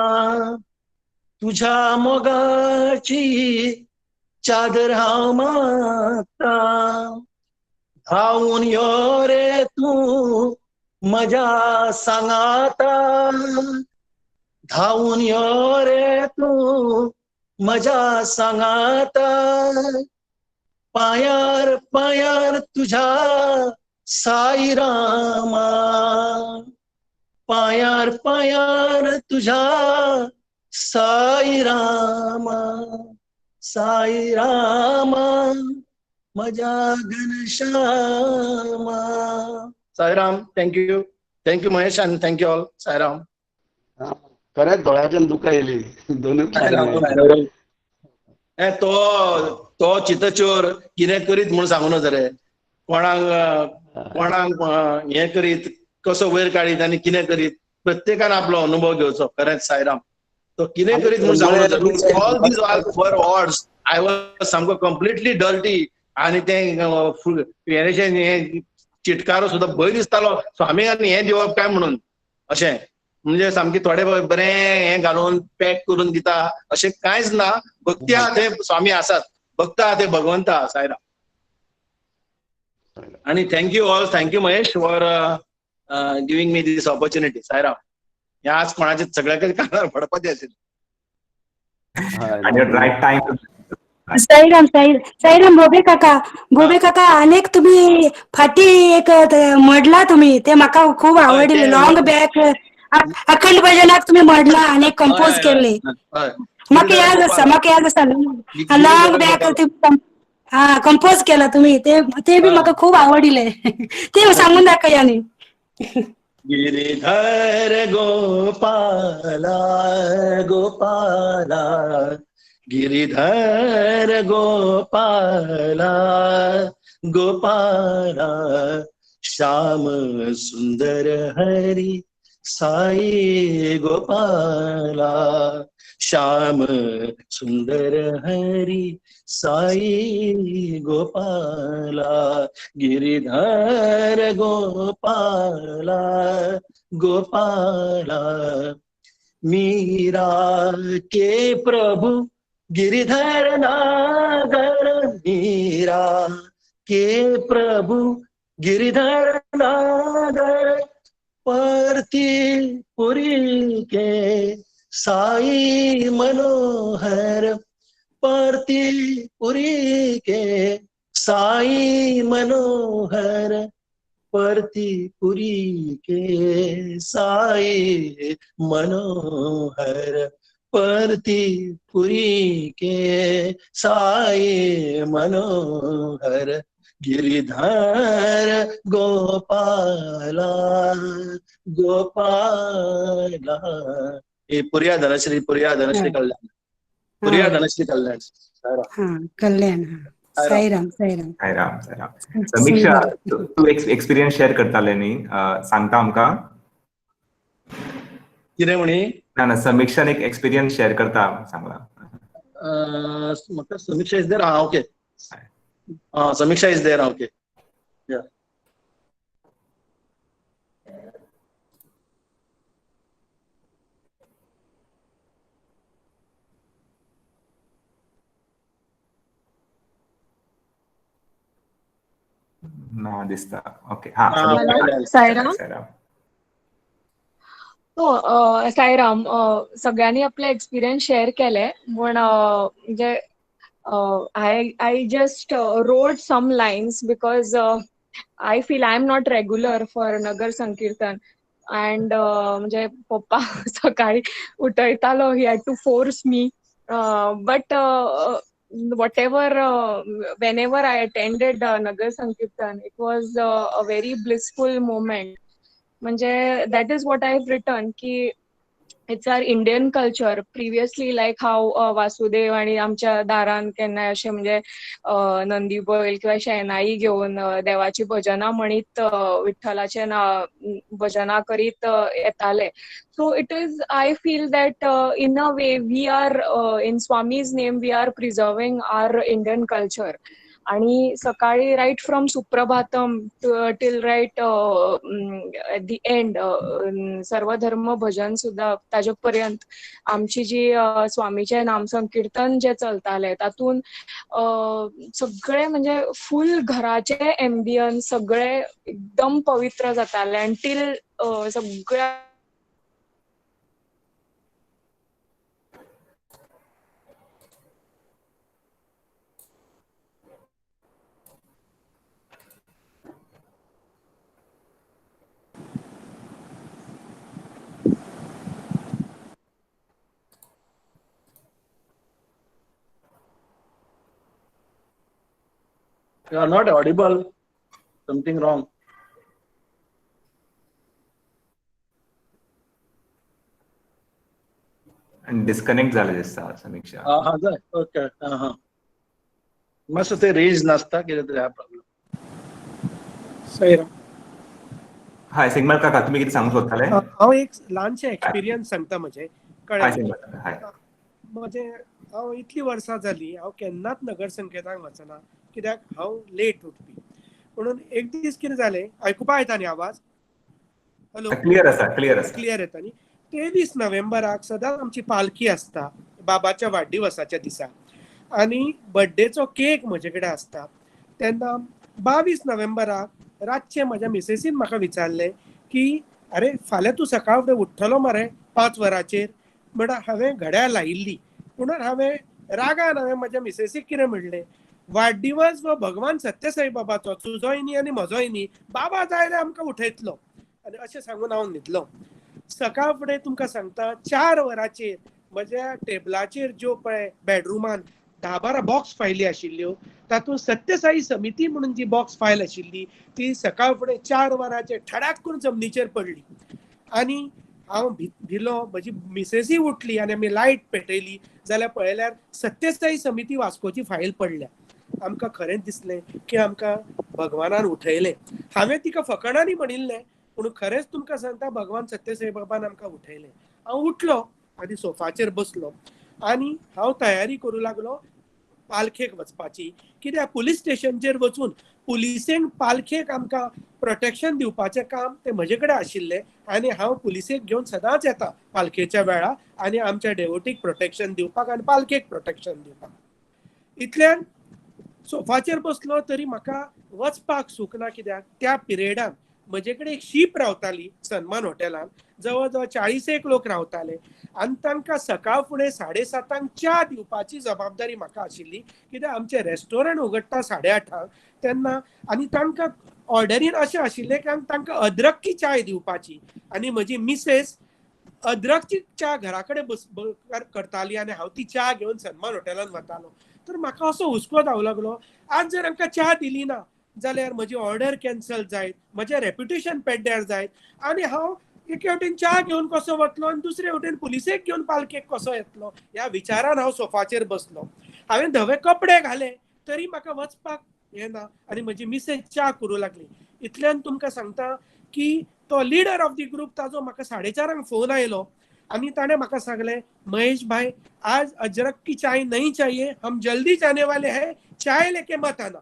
तुझ्या मोगाची चादर हांव मागता धांवून यो रे तूं म्हज्या सांगाता धांवून यो रे तूं म्हज्या सांगाता पायार पायार तुझ्या साई रामा पायार पायार तुझ्या साई रामा म्हज्या घनश्यामा. साईराम. थँक्यू महेश आणि थँक्यू ऑल. साईराम. खरेंच दोळ्याच्यान दुकां येयली दोनूय. तो चितचोर कितें करीत म्हूण सांगून नजर कोणाक हे करीत कसो वयर काडीत आनी कितें करीत प्रत्येकान आपलो अनुभव घेवचो. खरेंच साईराम. तो कितें करीत म्हूण सांगून नजर all these are for odds I was सामको कम्प्लिटली डर्टी आणि ते चिटकारो सुद्दां भंय दिसतालो स्वामीक हें दिवप काय म्हणून अशें. म्हणजे सामकी थोडे बरें हें घालून पॅक करून दिता अशें कांयच ना. भक्ती आहा ते स्वामी आसात, भक्त आहा ते भगवंत आहा. सायराम. आणि thank you Mahesh for giving me this opportunity. Sairam. हे आज कोणाचे सगळ्याकडे कानार पडपाचें आशिल्लें. आणि राईट टाइम. साईराम साईराम भोबे काका अनेक तुम्ही फाटी एक म्हणला तुम्ही ते म्हाका खूप आवडले. लॉंग बॅक अखंड भजनाक तुम्ही म्हणला आणि कंपोज केले. म्हाका याद आसा लॉंग बॅक हा कंपोज केला तुम्ही ते बी म्हाका खूप आवडले. ते सांगून दाखया न्ही. गिरिधर गोपाला गोपाला गिरिधर गोपाला गोपाला श्याम सुंदर हरी साई गोपाला श्याम सुंदर हरी साई गोपाला गिरिधर गोपाला गोपाला मीरा के प्रभु गिरिधर नागर मीरा के प्रभु गिरिधर नागर परती पुरी के साई मनोहर परती पुरी के साई मनोहर परती पुरी के साई मनोहर परती पुरी के साई मनोहर गिरिधर गोपाला गोपाला. हे पुरिया धनश्री कल्याण पुरिया धनश्री कल्याण. कल्याण. साईराम साईराम सायराम सायराम. समीक्षा तू एक्सपिरियन्स शेअर करताले न्ही, सांगता आमकां. कितें म्हणी? ना समीक्षान एक एक्सपिरियन्स शेअर करता सांगला. म्हाका Samiksha is there. Okay. Samiksha is there. Okay. ना दिसता. ओके. हा सायराम. सायराम. हो सायराम. सगळ्यांनी आपले एक्सपिरियन्स शेअर केले पण म्हणजे I just wrote some lines because I feel I am not regular for Nagar Sankirtan and म्हणजे पप्पा सकाळी उठयतालो. He had to force me but whatever whenever I attended Nagar Sankirtan it was a very blissful moment. म्हणजे that is what I have written की it's our Indian culture previously like how Vasudev आणि आमच्या दारान केन्ना अशे म्हणजे नंदी बैल किंवा शेणाई घेऊन देवाची भजना म्हणीत विठ्ठलाचे भजना करीत येताले. So it is I feel that in a way we are in Swami's name we are preserving our Indian culture. आणि सकाळी right from Suprabhatam till right at the end सर्वधर्म भजन सुद्धा ताजे पर्यंत आमची जी स्वामीचे नाम संकीर्तन जे चलताले तातून सगळे म्हणजे फुल घराचे एम्बियन्स सगळे एकदम पवित्र जाताले आणि टिल सगळ्या You are not audible. Something wrong. आणि डिस्कनेक्ट झाले दिसता समीक्षा. ओके. मस्त ते रेंज नसता कितें तरी हा प्रॉब्लेम. साईराम. हाय सिंगमल काका तुम्ही किती सांगू सोदताले? हांव एक ल्हानशें एक्सपिरियन्स सांगता म्हजें. हाय सिंगमल काका. हाय. म्हणजे हांव इतली वर्सां जाली हांव केन्नाच नगर संकेताक वचना कित्याक हांव लेट उठपी. म्हणून एक दीस कितें जालें, आयकुपा येता न्ही आवाज? हॅलो, क्लियर आसा क्लियर आसा. क्लियर येता न्ही? 23 नोव्हेंबराक सदांच आमची पालखी आसता बाबाच्या वाडदिवसाच्या दिसा, आनी बर्थडेचो केक म्हजे कडेन आसता. तेन्ना 22 नोव्हेंबराक रातचे म्हज्या मिसेसीन म्हाका विचारलें की अरे फाल्यां तूं सकाळ फुडें उठ्ठलो मरे 5 वरांचेर. म्हणून हांवें घड्याळ लायिल्ली, म्हणून हांवें रागान म्हज्या मिसेसीक कितें म्हणलें, वाडदिवस हो भगवान सत्यसाई बाबाचो, तुजोय न्ही आनी म्हजोय न्ही, बाबा जाय जाल्यार आमकां उठयतलो. आनी अशें सांगून हांव न्हिदलो. सकाळ फुडें तुमकां सांगता 4 वरांचेर म्हज्या टेबलाचेर ज्यो पळय बेडरुमान 10-12 बॉक्स फायली आशिल्ल्यो, तातूंत सत्यसाई समिती म्हणून जी बॉक्स फायल आशिल्ली ती सकाळ फुडें 4 वरांचेर ठडाक करून जमनीचेर पडली. आनी हांव भिलो, म्हजी मिसेसी उठली आनी आमी लायट पेटयली जाल्यार पळयल्यार सत्यसाई समिती वास्कोची फायल पडल्या. आमकां खरेंच दिसलें की आमकां भगवानान उठयलें. हांवें तिका फकाणांनी म्हणिल्लें, पूण खरेंच तुमकां सांगता भगवान सत्यसाई बाबान आमकां उठयलें. हांव उठलो आनी सोफाचेर बसलो आनी हांव तयारी करूं लागलो पालखेक वचपाची. कित्याक पुलीस स्टेशनचेर वचून पुलिसेंक पालखेक आमकां प्रोटेक्शन दिवपाचें काम तें म्हजे कडेन आशिल्लें आनी हांव पुलिसेक घेवन सदांच येता पालखेच्या वेळार आनी आमच्या डेवोटीक प्रोटेक्शन दिवपाक आनी पालखेक प्रोटेक्शन दिवपाक. इतल्यान सोफाचेर बसलो तरी म्हाका वचपाक सुकना. कित्याक त्या पिरियडान म्हजे कडेन एक शीप रावताली सन्मान हॉटेलान, जवळ जवळ 40 लोक रावताले आनी तांकां सकाळ फुडें 7:30 च्या दिवपाची जबाबदारी म्हाका आशिल्ली. कित्याक आमचें रेस्टॉरंट उगडटा 8:30 तेन्ना, आनी तांकां ऑर्डरीन अशें आशिल्लें की तांकां अद्रक चाय दिवपाची. आनी म्हजी मिसेस अद्रकची च्या घरा कडेन करताली आनी हांव ती च्या घेवन सन्मान हॉटेलान वतालो. तर म्हाका असो हुस्को जावं लागलो, आज जर आमकां च्या दिली ना जाल्यार म्हजी ऑर्डर कॅन्सल जायत, म्हजें रेप्युटेशन पेड्ड्यार जायत आनी हांव एके वटेन च्या घेवन कसो वतलो आनी दुसरे वटेन पुलिसेक घेवन पालखेक कसो येतलो, ह्या विचारान हांव सोफाचेर बसलो. हांवें धवे कपडे घाले तरी म्हाका वचपाक येना आनी म्हजी मिसेस च्या करूं लागली. इतल्यान तुमकां सांगता की तो लिडर ऑफ दी ग्रुप ताजो म्हाका 4:30 फोन आयलो आनी ताणें म्हाका सांगलें, महेश भाई आज अजरक की चाय नहीं चाहिए, हम जल्दी जाने वाले हैं, चाय लेके मत आना.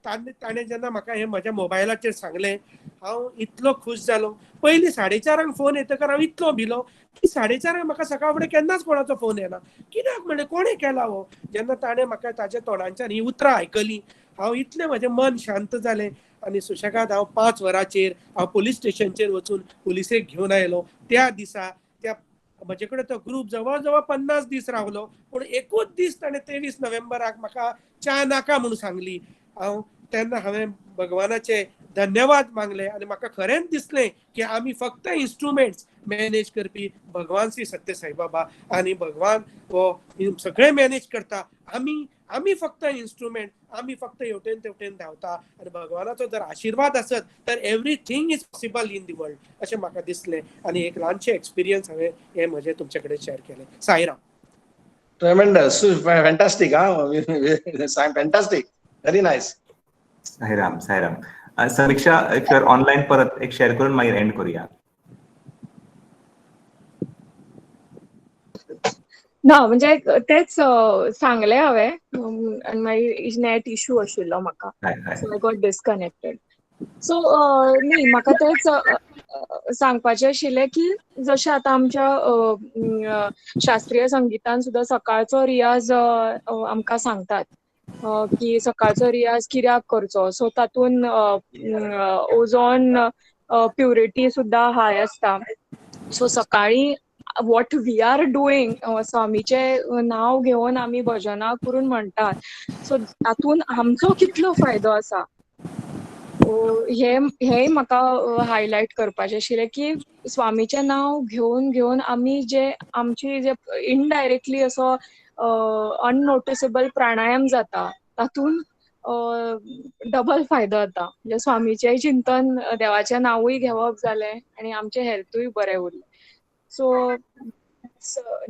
ताणें जेन्ना म्हाका हें म्हज्या मोबायलाचेर सांगलें, हांव इतलो खूश जालो. पयलीं 4:30 फोन येतकर हांव इतलो भिलो की 4:30 म्हाका सकाळ फुडें केन्नाच कोणाचो फोन येना. कित्याक म्हणलें कोणें केला हो? जेन्ना ताणें म्हाका ताच्या तोंडांच्यान ही उतरां आयकलीं, हांव इतलें म्हजें मन शांत जालें आनी सुशेगाद हांव 5 वरांचेर हांव पुलीस स्टेशनचेर वचून पुलिसेक घेवन आयलो. त्या दिसा त्या म्हजे कडेन तो ग्रूप जवळ जवळ 50 दीस रावलो, पूण एकूच दीस ताणें 23 नोव्हेंबराक म्हाका च्या नाका म्हणून सांगली. तेन्ना हांवें भगवानाचे धन्यवाद मागले आनी म्हाका खरेंच दिसलें की आमी फक्त इन्स्ट्रुमेंट्स मॅनेज करपी भगवान श्री सत्यसाई बाबा आनी भगवान हो सगळें मॅनेज करता. आमी फक्त इन्स्ट्रुमेंट, आमी फक्त हेवटेन तेवटेन धांवता आनी भगवानाचो जर आशिर्वाद आसत तर everything is possible in the world अशें म्हाका दिसलें. आनी एक ल्हानशें एक्सपिरियन्स हांवें हें म्हजें तुमचे कडेन शेअर केलें. Sairam. Tremendous, fantastic, fantastic, very nice. Sairam Sairam. Samiksha if you are online परत एक शेअर करून मागीर एंड करूया. ना म्हणजे तेच सांगलें हांवें आनी मागीर नेट इश्यू आशिल्लो म्हाका, so I got disconnected. So न्ही म्हाका तेच सांगपाचें आशिल्लें की जशें आतां आमच्या शास्त्रीय संगीतान सुद्दां सकाळचो रियाज आमकां सांगतात की सकाळचो रियाज कित्याक करचो. सो तातूंत ओझोन प्युरिटी सुद्दां हाय आसता. सो सकाळीं वॉट वी आर डुईंग, स्वामीचें नांव घेवन आमी भजनां करून म्हणटात, सो तातूंत आमचो कितलो फायदो आसा हें म्हाका हायलायट करपाचें आशिल्लें की स्वामीचें नांव घेवन घेवन आमी आमची जे इनडायरेक्टली असो अननोटिसेबल प्राणायाम जाता तातूंत डबल फायदो जाता. म्हणजे स्वामीचेंय चिंतन, देवाचें नांवूय घेवप जालें आनी आमचें हेल्थूय बरें उरलें. So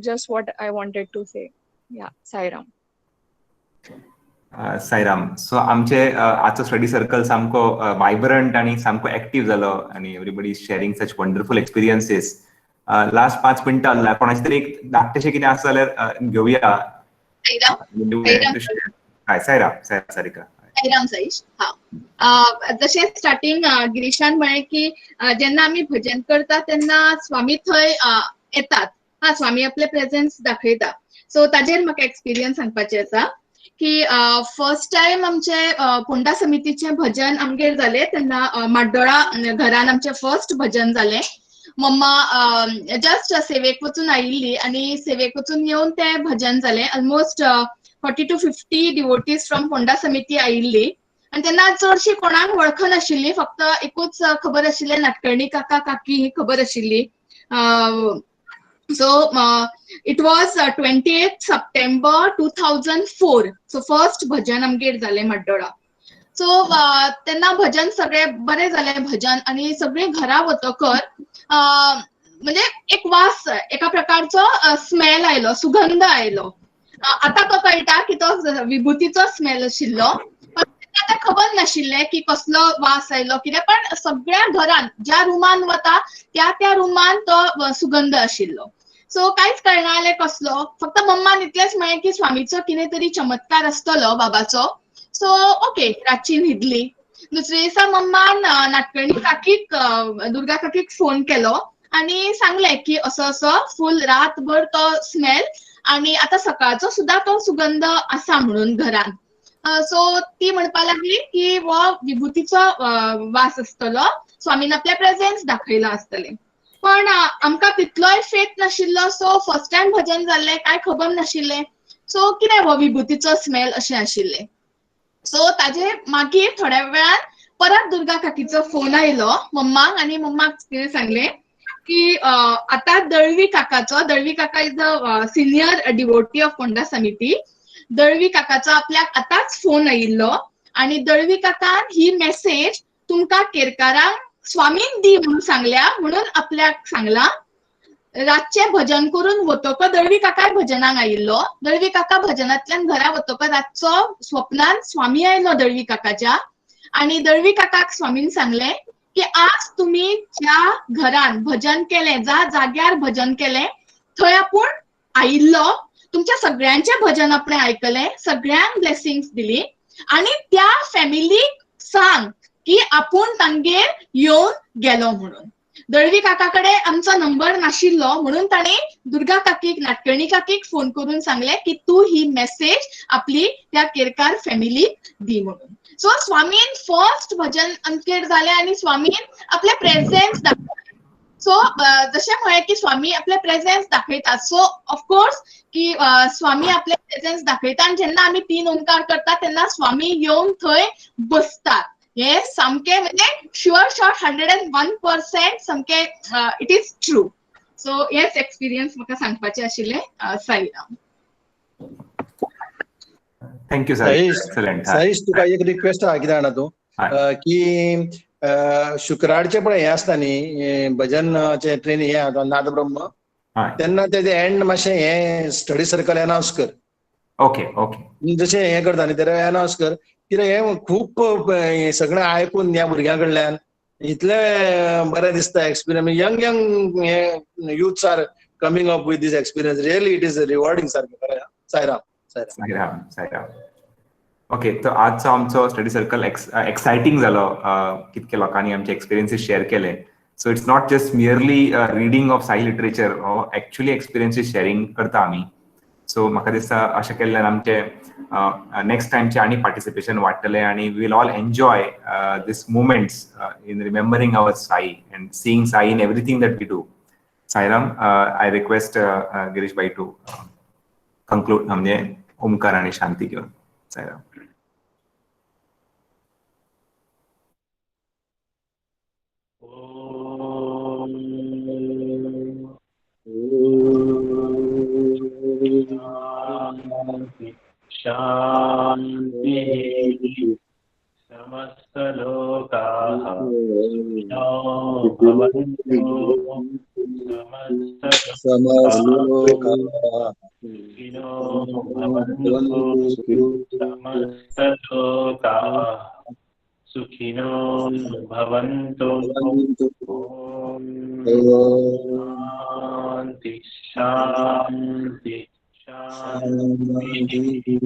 just what I wanted to say. Yeah, Sairam. Sairam. So आमचे आजचो स्टडी सर्कल सामको वायब्रंट आणि सामको एक्टिव्ह जालो आणि everybody sharing such wonderful experiences. Last 5 मिनटां उरला. कोणाचे तरी एक धाकटेशें कितें आसा जाल्यार घेवया. साईराम सारिका. साईराम साईश. जशें स्टार्टिंग गिरीशान म्हळें की जेन्ना आमी भजन करता तेन्ना स्वामी थंय येतात. स्वामी आपले प्रेझेन्स दाखयता. सो ताजेर म्हाका एक्सपिरियन्स सांगपाचें आसा की फर्स्ट टाइम आमचे फोंडा समितीचे भजन आमगेर जालें तेन्ना माड्डोळा घरान आमचें फर्स्ट भजन जालें. मम्मा जस्ट सेवेक वचून आयिल्ली आनी सेवेक वचून येवन तें भजन जालें. Almost 40 to 50 devotees from Phonda समिती आयिल्ली आनी तेन्ना चडशीं कोणाक वळखनाशिल्लीं, फक्त एकूच खबर आशिल्लें नाटकर्णी काका काकी ही खबर आशिल्ली. So it was 28th September 2004. So first भजन आमगेर जालें माड्डोळा. सो तेन्ना भजन सगळें बरें जालें भजन आनी सगळीं घरा वतकर म्हणजे एक वास, एका प्रकारचो स्मेल आयलो, सुगंध आयलो. आतां तो कळटा की तो विभुतीचो स्मेल आशिल्लो, पण तेन्ना तें खबर नाशिल्लें की कसलो वास आयलो कितें, पण सगळ्या घरान ज्या रुमान वता त्या रुमान तो सुगंध आशिल्लो. सो कांयच कळनासलें कसलो, फक्त मम्मान इतलेंच म्हळें की स्वामीचो कितें तरी चमत्कार आसतलो बाबाचो. सो ओके, रातची न्हिदली. दुसरे दिसा मम्मान नाटकर्णी काकीक दुर्गा काकीक फोन केलो आनी सांगलें की असो असो फूल रातभर तो स्मेल आनी आतां सकाळचो सुद्धा तो सुगंध आसा म्हणून घरान. सो ती म्हणपा लागली की हो विभुतीचो वास आसतलो, स्वामीन आपले प्रेझेन्स दाखयला आसतलें. पण आमकां तितलोय फेथ नाशिल्लो. सो फर्स्ट टाइम भजन जाल्लें, कांय खबर नाशिल्लें. सो कितें हो विभुतीचो स्मेल अशें आशिल्लें. सो ताजे मागीर थोड्या वेळान परत दुर्गा काकीचो फोन आयलो मम्माक आनी मम्माक तिणें सांगलें की आतां दळवी काका is the senior devotee of Phonda समिती. दळवी काकाचो आपल्याक आतांच फोन आयिल्लो आनी दळवी काकान ही मेसेज तुमकां केरकारांक स्वामीन दी म्हणून सांगल्या, म्हणून आपल्याक सांगला. रातचें भजन करून वतकर दळवी काकाय भजनाक आयिल्लो. दळवी काका भजनांतल्यान घरा वतकर रातचो स्वप्नान स्वामी आयलो दळवी काकाच्या आनी दळवी काकाक स्वामीन सांगलें की आज तुम्ही ज्या घरान भजन केलें, ज्या जाग्यार भजन केलें थंय आपूण आयिल्लो, तुमच्या सगळ्यांचें भजन आपणें आयकलें, सगळ्यांक ब्लेसिंग्स दिली आनी त्या फॅमिलीक सांग की आपूण तांगेर येवन गेलो म्हणून. दळवी काका कडेन आमचो नंबर नाशिल्लो म्हणून ताणें दुर्गा काकीक, नाटकर्णी काकीक फोन करून सांगलें की तूं ही मेसेज आपली त्या केरकार फॅमिलीक दी म्हणून. सो स्वामीन फर्स्ट भजन आमगेर जालें आनी स्वामीन आपले प्रेझेन्स दाखयलें. सो जशें म्हळें की स्वामी आपले प्रेझेन्स दाखयतात. सो ऑफकोर्स की स्वामी आपले प्रेझेन्स दाखयता आनी जेन्ना आमी 3 ओंकार करता तेन्ना स्वामी येवन थंय बसतात. हे सामकें म्हणजे शुअर शॉट 101% सामकें इट इज ट्रू. सो हेच एक्सपिरियन्स म्हाका सांगपाचें आशिल्लें. Sairam. Thank you sir. Excellent. Saish तुका एक रिक्वेस्ट आहा, कितें जाणा तूं की शुक्रारचे पळय हें आसता न्ही भजनचे ट्रेनिंग हें नादब्रह्म, तेन्ना तेजे एंड मातशें हें स्टडी सर्कल अनाउन्स कर. Okay okay. जशें हें करता न्ही तेन्ना अनाउन्स कर, कित्याक हें खूब सगळें आयकून ह्या भुरग्यां कडल्यान इतलें बरें दिसता एक्सपिरियन्स. यंग हे youths are coming up with this experience. Really it is rewarding सारकें. साईराम. ओके, तो आजचो आमचो स्टडी सर्कल एक्सायटींग जालो. कितके लोकांनी आमचे एक्सपिरियन्सीस शेअर केले. So it's not just merely reading of Sai literature, actually experiences sharing करता आमी. सो म्हाका दिसता अशें केल्ल्यान आमचे नेक्स्ट टायमचे आनी पार्टिसिपेशन वाडटलें आनी we will all enjoy this moments in remembering our Sai and seeing Sai in everything that we do. Sairam, I request Girish भाई टू कंक्लूड, म्हणजे ओमकार आणि शांती घेऊन. साईराम. शांति समस्त लोकाः भवन्तु सुखिनो भवन्तु समस्त लोकाः सुखिनो भवन्तु. शांति शांति शांति.